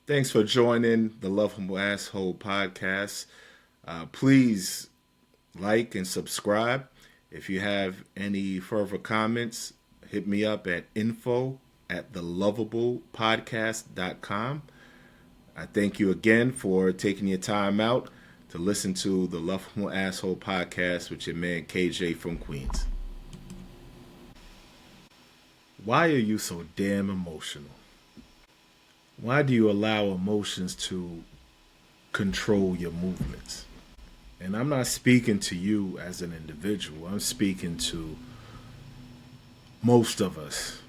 Thanks for joining the Lovable Asshole podcast. Please like and subscribe. If you have any further comments, hit me up at info@thelovablepodcast.com. I thank you again for taking your time out to listen to the Lovable Asshole podcast with your man KJ from Queens. Why are you so damn emotional? Why do you allow emotions to control your movements? And I'm not speaking to you as an individual. I'm speaking to most of us.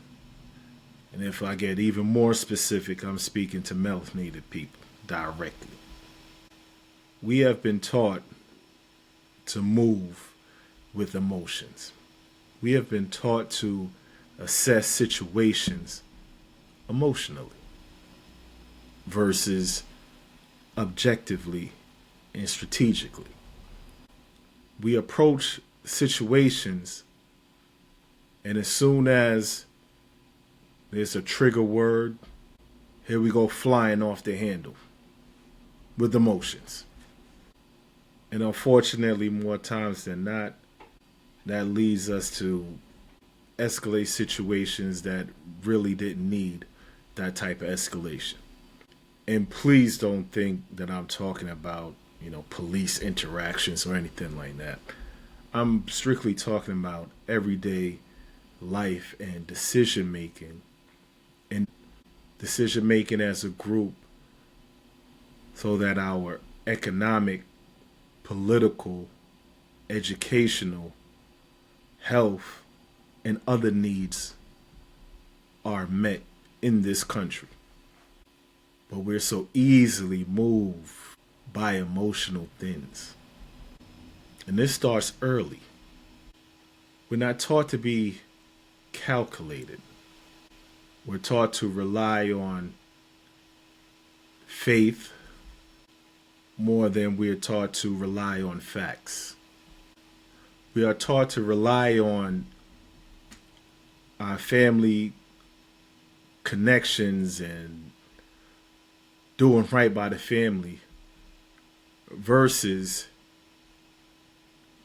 And if I get even more specific, I'm speaking to melanated people directly. We have been taught to move with emotions. We have been taught to assess situations emotionally versus objectively and strategically. We approach situations, and as soon as there's a trigger word, here we go flying off the handle with emotions. And unfortunately, more times than not, that leads us to escalate situations that really didn't need that type of escalation. And please don't think that I'm talking about, police interactions or anything like that. I'm strictly talking about everyday life and decision making as a group so that our economic, political, educational, health, and other needs are met in this country. But we're so easily moved by emotional things. And this starts early. We're not taught to be calculated. We're taught to rely on faith more than we're taught to rely on facts. We are taught to rely on our family connections and doing right by the family versus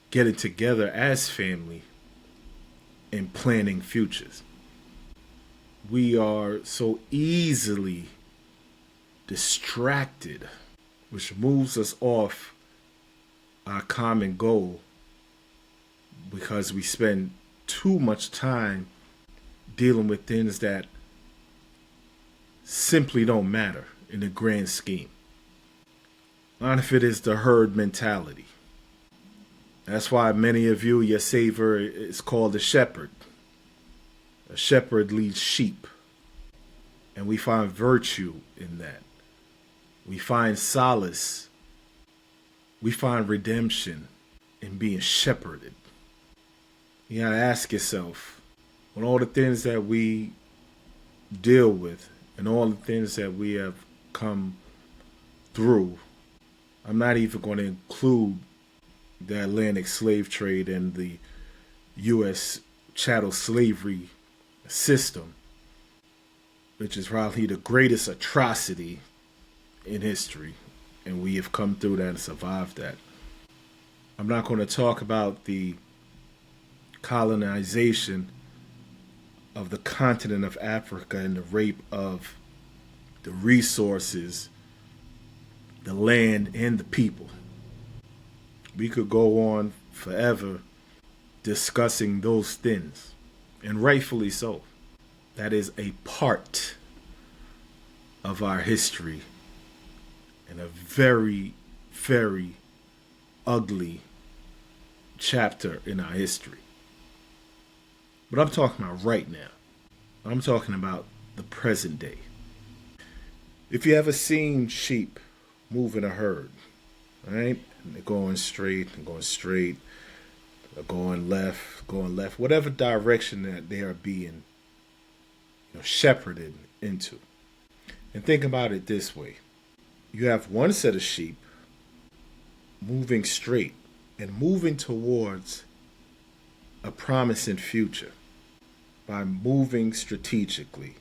getting together as family and planning futures. We are so easily distracted, which moves us off our common goal because we spend too much time dealing with things that simply don't matter in the grand scheme. A lot of it is the herd mentality. That's why many of you, your savior is called a shepherd. A shepherd leads sheep. And we find virtue in that. We find solace. We find redemption in being shepherded. You gotta ask yourself, with all the things that we deal with and all the things that we have come through, I'm not even going to include the Atlantic slave trade and the U.S. chattel slavery system, which is probably the greatest atrocity in history. And we have come through that and survived that. I'm not going to talk about the colonization of the continent of Africa and the rape of the resources, the land, and the people. We could go on forever discussing those things, and rightfully so. That is a part of our history and a very, very ugly chapter in our history. But I'm talking about right now. I'm talking about the present day. If you ever seen sheep move in a herd, right? And they're going straight, they're going left, whatever direction that they are being shepherded into. And think about it this way. You have one set of sheep moving straight and moving towards a promising future by moving strategically,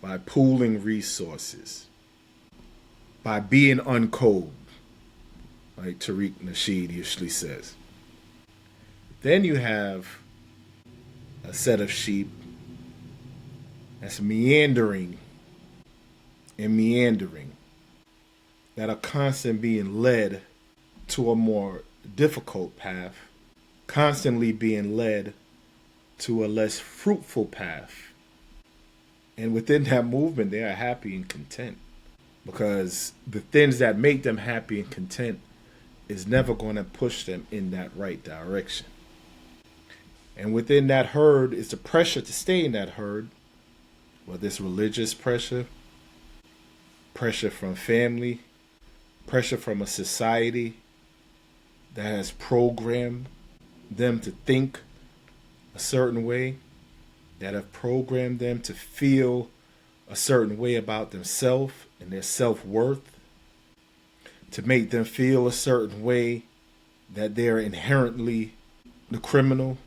by pooling resources, by being uncode, like Tariq Nasheed usually says. Then you have a set of sheep that's meandering and meandering, that are constantly being led to a more difficult path, constantly being led to a less fruitful path. And within that movement, they are happy and content, because the things that make them happy and content is never going to push them in that right direction. And within that herd is the pressure to stay in that herd, whether it's religious pressure, pressure from family, pressure from a society that has programmed them to think a certain way, that have programmed them to feel a certain way about themselves and their self-worth, to make them feel a certain way that they're inherently the criminal,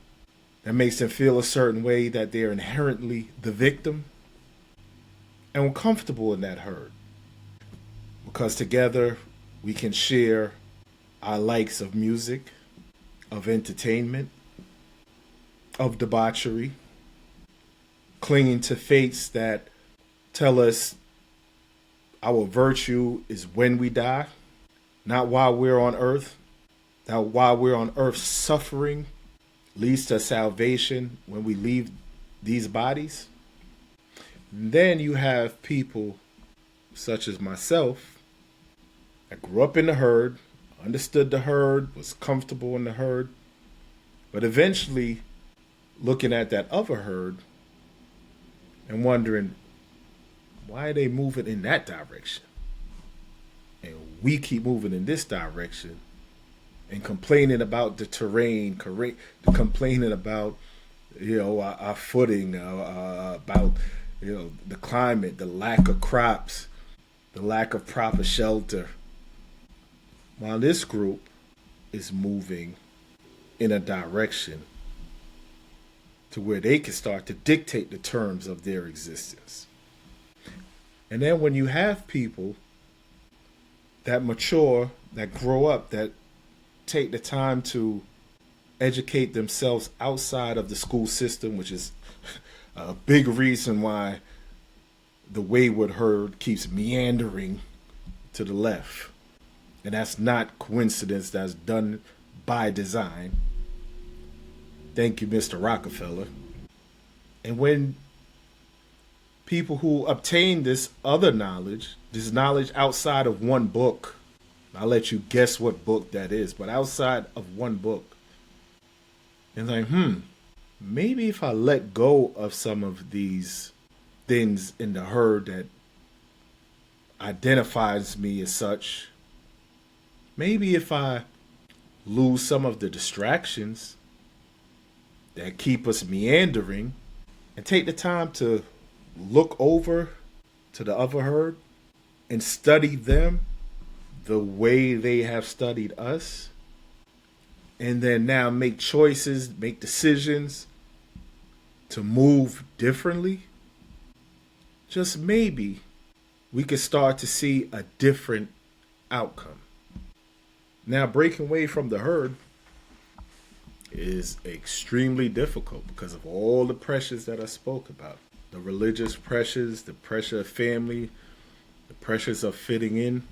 that makes them feel a certain way that they're inherently the victim. And we're comfortable in that herd because together we can share our likes of music, of entertainment, of debauchery, clinging to fates that tell us our virtue is when we die, not while we're on earth. That while we're on earth, suffering leads to salvation when we leave these bodies. And then you have people such as myself that grew up in the herd, understood the herd, was comfortable in the herd, but eventually looking at that other herd and wondering, why are they moving in that direction? And we keep moving in this direction and complaining about the terrain, complaining about, our footing, about, the climate, the lack of crops, the lack of proper shelter. While this group is moving in a direction to where they can start to dictate the terms of their existence. And then when you have people that mature, that grow up, that take the time to educate themselves outside of the school system, which is a big reason why the wayward herd keeps meandering to the left. And that's not coincidence, that's done by design. Thank you, Mr. Rockefeller. And when people who obtain this other knowledge, this knowledge outside of one book, I'll let you guess what book that is, but outside of one book, and like, maybe if I let go of some of these things in the herd that identifies me as such, maybe if I lose some of the distractions that keep us meandering and take the time to look over to the other herd and study them the way they have studied us, and then now make choices, make decisions to move differently, just maybe we could start to see a different outcome. Now, breaking away from the herd is extremely difficult because of all the pressures that I spoke about. The religious pressures, the pressure of family, the pressures of fitting in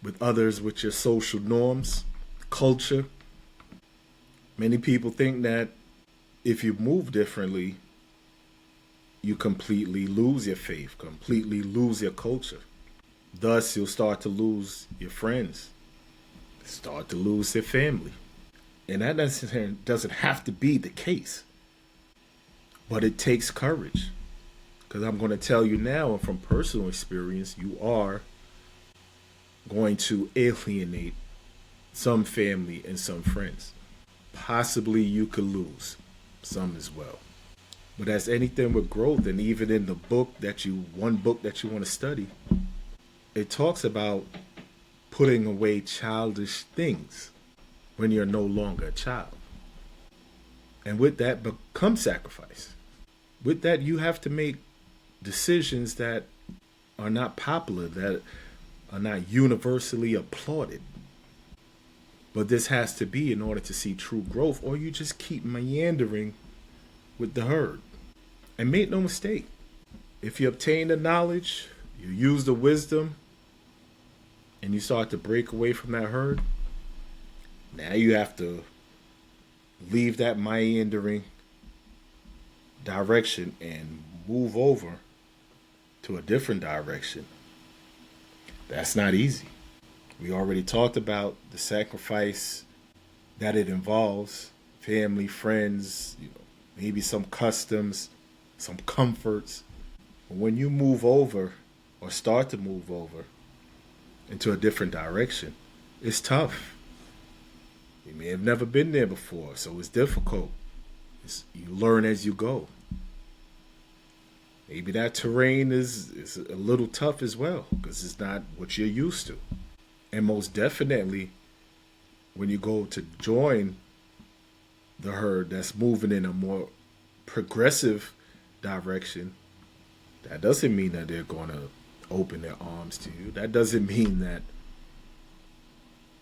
with others, with your social norms, culture. Many people think that if you move differently, you completely lose your faith, completely lose your culture. Thus, you'll start to lose your friends, start to lose your family. And that doesn't have to be the case. But it takes courage. Because I'm going to tell you now, and from personal experience, you are going to alienate some family and some friends. Possibly you could lose some as well. But as anything with growth, and even in the one book that you want to study, it talks about putting away childish things when you're no longer a child. And with that becomes sacrifice. With that, you have to make decisions that are not popular, that are not universally applauded. But this has to be in order to see true growth, or you just keep meandering with the herd. And make no mistake, if you obtain the knowledge, you use the wisdom, and you start to break away from that herd, now you have to leave that meandering direction and move over to a different direction. That's not easy. We already talked about the sacrifice that it involves: family, friends, maybe some customs, some comforts. But when you move over or start to move over into a different direction, it's tough. You may have never been there before, so it's difficult. You learn as you go. Maybe that terrain is a little tough as well because it's not what you're used to. And most definitely, when you go to join the herd that's moving in a more progressive direction, that doesn't mean that they're going to open their arms to you. That doesn't mean that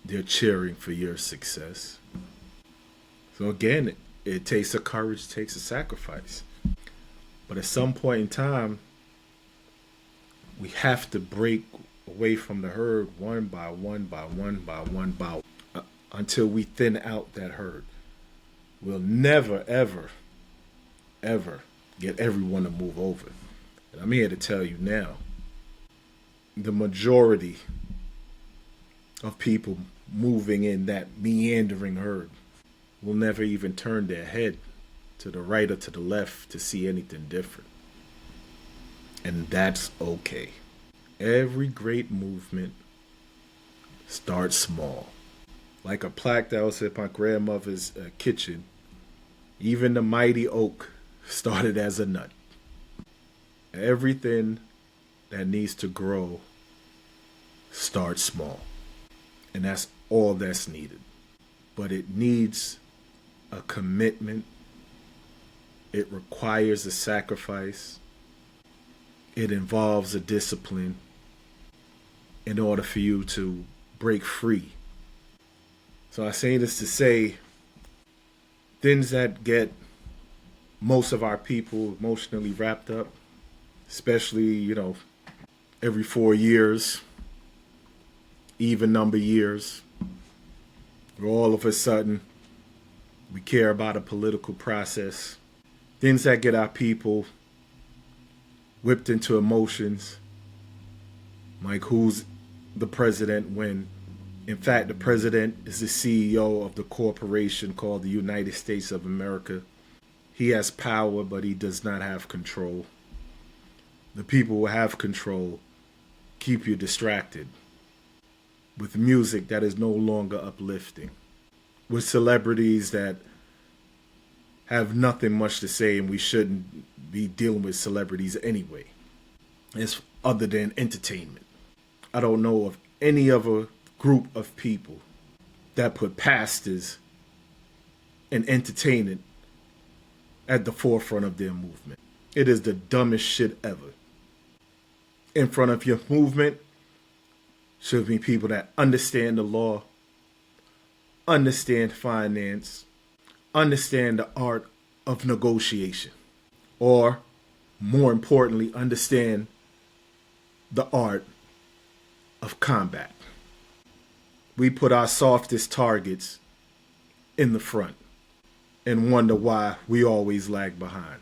they're cheering for your success. So again, it takes a courage, it takes a sacrifice. But at some point in time, we have to break away from the herd one by one by one by one by until we thin out that herd. We'll never, ever, ever get everyone to move over. And I'm here to tell you now, the majority of people moving in that meandering herd will never even turn their head to the right or to the left to see anything different. And that's okay. Every great movement starts small. Like a plaque that was at my grandmother's kitchen, even the mighty oak started as a nut. Everything that needs to grow starts small. And that's all that's needed. But it needs a commitment. It requires a sacrifice. It involves a discipline in order for you to break free. So I say this to say, things that get most of our people emotionally wrapped up, especially, every 4 years, even number years, where all of a sudden we care about a political process. Things that get our people whipped into emotions, like who's the president when, in fact, the president is the CEO of the corporation called the United States of America. He has power, but he does not have control. The people who have control keep you distracted with music that is no longer uplifting, with celebrities that have nothing much to say, and we shouldn't be dealing with celebrities anyway. It's other than entertainment. I don't know of any other group of people that put pastors and entertainment at the forefront of their movement. It is the dumbest shit ever. In front of your movement should be people that understand the law, understand finance, understand the art of negotiation, or more importantly, understand the art of combat. We put our softest targets in the front and wonder why we always lag behind.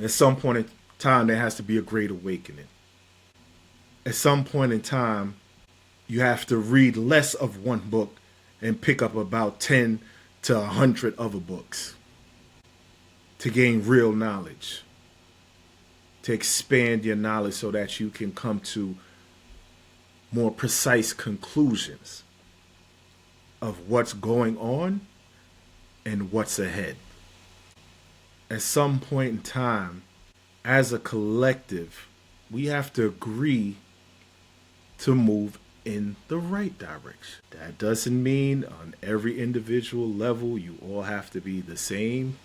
At some point in time, there has to be a great awakening. At some point in time, you have to read less of one book and pick up about 10 to 100 other books to gain real knowledge, to expand your knowledge so that you can come to more precise conclusions of what's going on and what's ahead. At some point in time, as a collective, we have to agree to move in the right direction. That doesn't mean on every individual level you all have to be the same.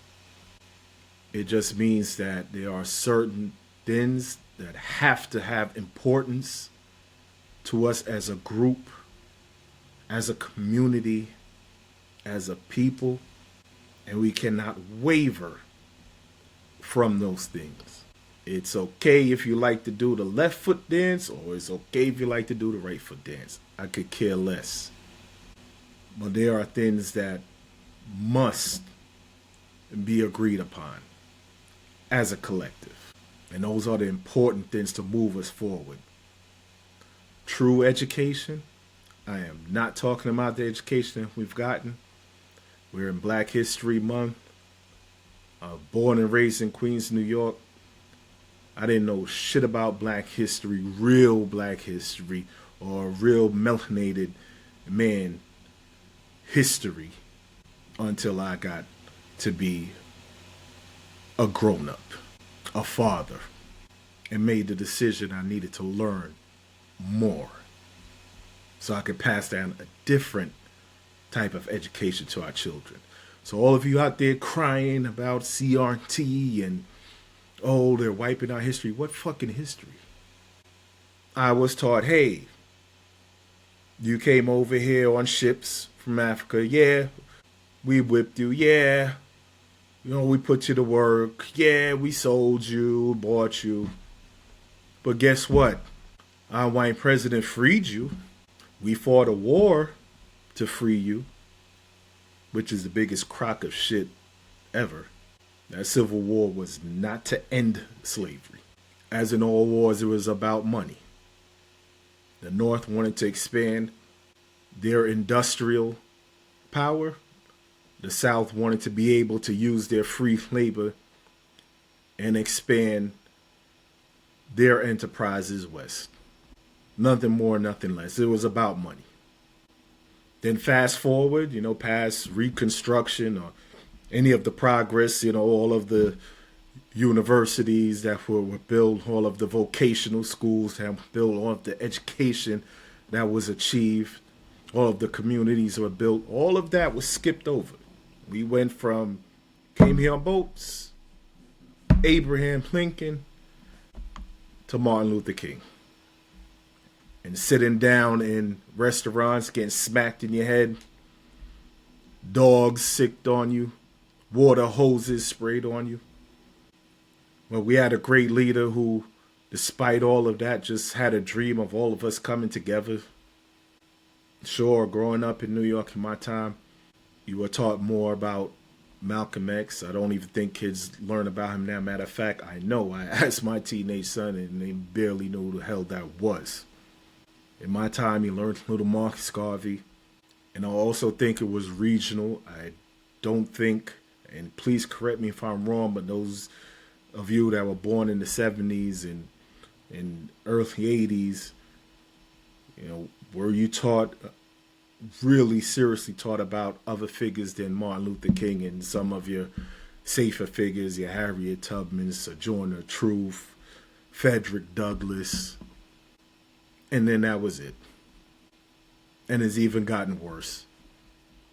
It just means that there are certain things that have to have importance to us as a group, as a community, as a people, and we cannot waver from those things. It's okay if you like to do the left foot dance, or it's okay if you like to do the right foot dance. I could care less. But there are things that must be agreed upon as a collective. And those are the important things to move us forward. True education. I am not talking about the education we've gotten. We're in Black History Month. Born and raised in Queens, New York. I didn't know shit about black history, real black history, or real melanated man history until I got to be a grown-up, a father, and made the decision I needed to learn more so I could pass down a different type of education to our children. So all of you out there crying about CRT and, oh, they're wiping our history. What fucking history? I was taught, hey, you came over here on ships from Africa. Yeah, we whipped you. Yeah, we put you to work. Yeah, we sold you, bought you. But guess what? Our white president freed you. We fought a war to free you, which is the biggest crock of shit ever. That Civil War was not to end slavery. As in all wars, it was about money. The North wanted to expand their industrial power. The South wanted to be able to use their free labor and expand their enterprises west. Nothing more, nothing less. It was about money. Then fast forward, past Reconstruction or any of the progress, all of the universities that were built, all of the vocational schools that were built, all of the education that was achieved, all of the communities were built, all of that was skipped over. We went from, came here on boats, Abraham Lincoln, to Martin Luther King. And sitting down in restaurants, getting smacked in your head, dogs sicked on you, water hoses sprayed on you. Well, we had a great leader who, despite all of that, just had a dream of all of us coming together. Sure, growing up in New York in my time, you were taught more about Malcolm X. I don't even think kids learn about him now. Matter of fact, I know. I asked my teenage son and they barely knew who the hell that was. In my time, he learned little Marcus Garvey. And I also think it was regional. I don't think, and please correct me if I'm wrong, but those of you that were born in the 70s and early 80s, were you taught, really seriously taught about other figures than Martin Luther King and some of your safer figures, your Harriet Tubman, Sojourner Truth, Frederick Douglass, and then that was it. And it's even gotten worse.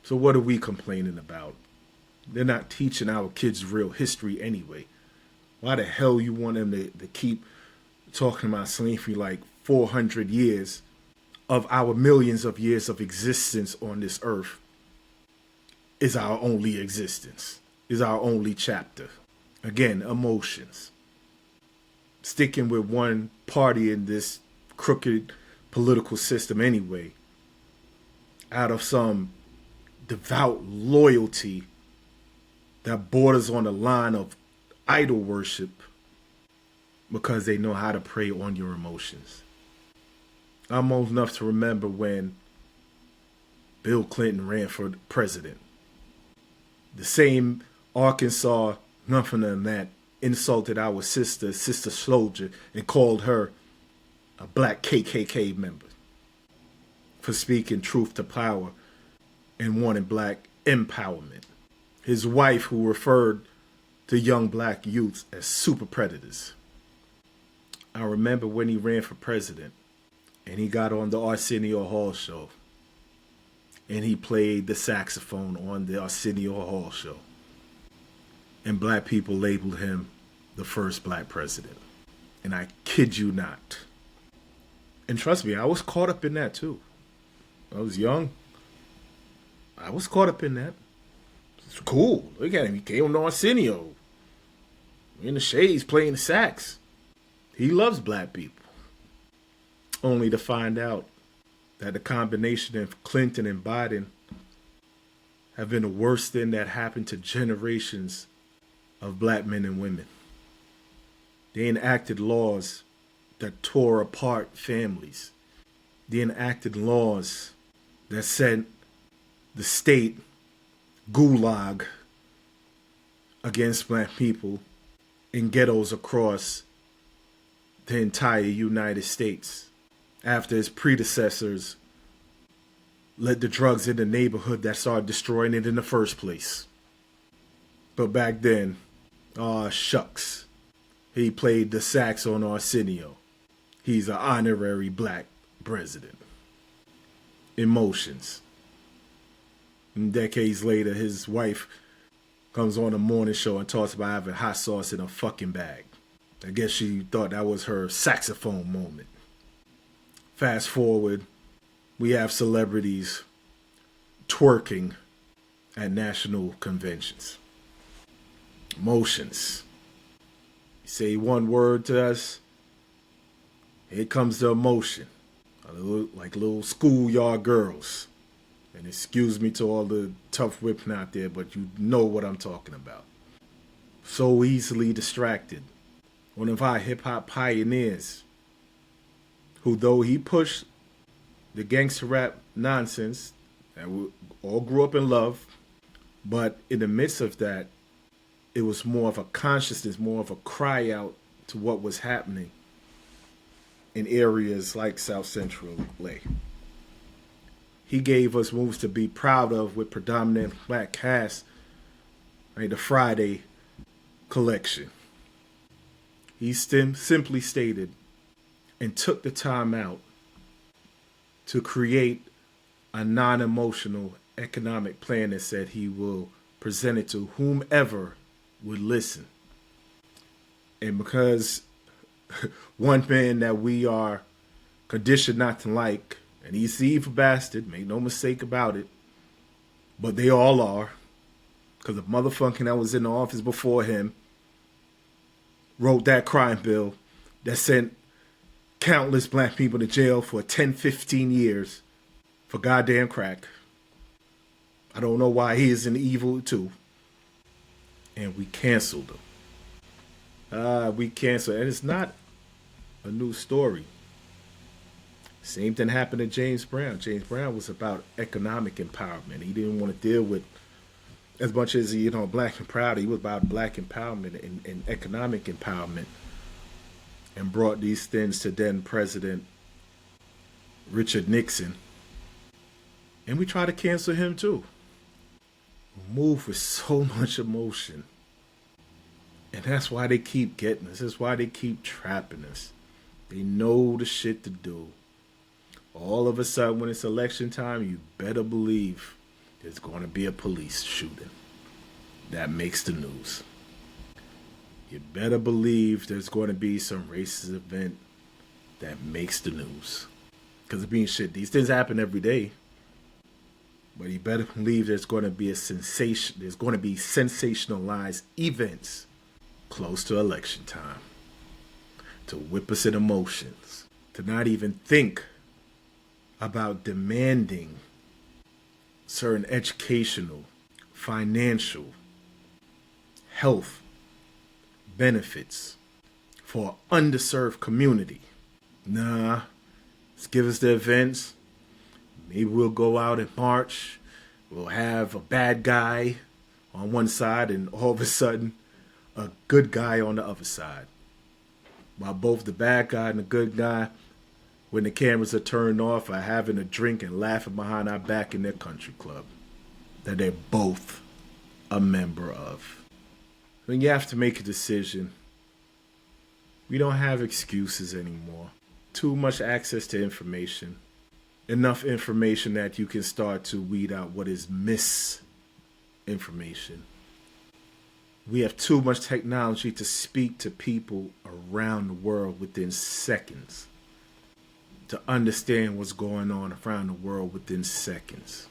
So what are we complaining about? They're not teaching our kids real history anyway. Why the hell you want them to keep talking about slavery like 400 years of our millions of years of existence on this earth is our only existence, is our only chapter. Again, emotions. Sticking with one party in this crooked political system anyway, out of some devout loyalty that borders on the line of idol worship because they know how to prey on your emotions. I'm old enough to remember when Bill Clinton ran for president. The same Arkansas governor that insulted our sister soldier, and called her a black KKK member for speaking truth to power and wanting black empowerment. His wife, who referred to young black youths as super predators. I remember when he ran for president and he got on the Arsenio Hall show and he played the saxophone on the Arsenio Hall show. And black people labeled him the first black president. And I kid you not. And trust me, I was caught up in that too. I was young. I was caught up in that. It's cool. Look at him. He came on Arsenio. In the shades playing the sax. He loves black people. Only to find out that the combination of Clinton and Biden have been the worst thing that happened to generations of black men and women. They enacted laws that tore apart families. They enacted laws that sent the state gulag against black people in ghettos across the entire United States after his predecessors let the drugs in the neighborhood that started destroying it in the first place. But back then, shucks, he played the sax on Arsenio. He's an honorary black president. Emotions. And decades later, his wife comes on a morning show and talks about having hot sauce in a fucking bag. I guess she thought that was her saxophone moment. Fast forward, we have celebrities twerking at national conventions. Emotions. You say one word to us, here comes the emotion. Like little schoolyard girls. And excuse me to all the tough whipping out there, but you know what I'm talking about. So easily distracted. One of our hip-hop pioneers, who though he pushed the gangster rap nonsense that we all grew up in love, but in the midst of that, it was more of a consciousness, more of a cry out to what was happening in areas like South Central LA. He gave us moves to be proud of with predominant black cast, right? The Friday collection. He simply stated and took the time out to create a non-emotional economic plan that said he will present it to whomever would listen. And because one man that we are conditioned not to like, and he's the evil bastard, make no mistake about it, but they all are, because the motherfucking that was in the office before him wrote that crime bill that sent countless black people to jail for 10, 15 years for goddamn crack. I don't know why he isn't evil too. And we canceled him. We canceled. And it's not a new story. Same thing happened to James Brown. James Brown was about economic empowerment. He didn't want to deal with, as much as, black and proud, he was about black empowerment and economic empowerment, and brought these things to then President Richard Nixon. And we try to cancel him too. We move with so much emotion. And that's why they keep getting us. That's why they keep trapping us. They know the shit to do. All of a sudden, when it's election time, you better believe there's going to be a police shooting. That makes the news. You better believe there's going to be some racist event that makes the news. Because it being shit, these things happen every day. But you better believe there's going to be a sensation. There's going to be sensationalized events close to election time to whip us in emotions, to not even think about demanding certain educational, financial, health benefits for an underserved community. Nah, let's give us the events. Maybe we'll go out and march. We'll have a bad guy on one side and all of a sudden a good guy on the other side. While both the bad guy and the good guy, when the cameras are turned off, are having a drink and laughing behind our back in their country club that they're both a member of. When you have to make a decision, we don't have excuses anymore. Too much access to information. Enough information that you can start to weed out what is misinformation. We have too much technology to speak to people around the world within seconds, to understand what's going on around the world within seconds.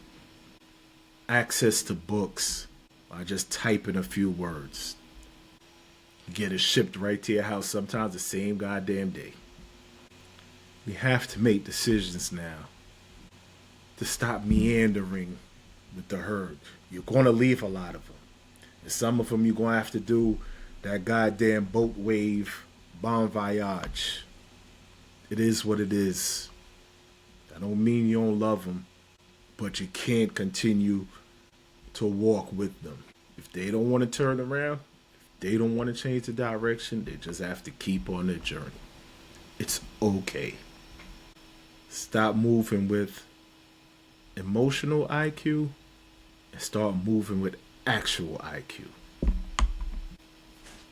Access to books by just typing a few words. You get it shipped right to your house, sometimes the same goddamn day. We have to make decisions now to stop meandering with the herd. You're going to leave a lot of them. And some of them you're going to have to do that goddamn boat wave bon voyage. It is what it is. I don't mean you don't love them, but you can't continue to walk with them. If they don't want to turn around, if they don't want to change the direction, they just have to keep on their journey. It's okay. Stop moving with emotional IQ and start moving with actual IQ.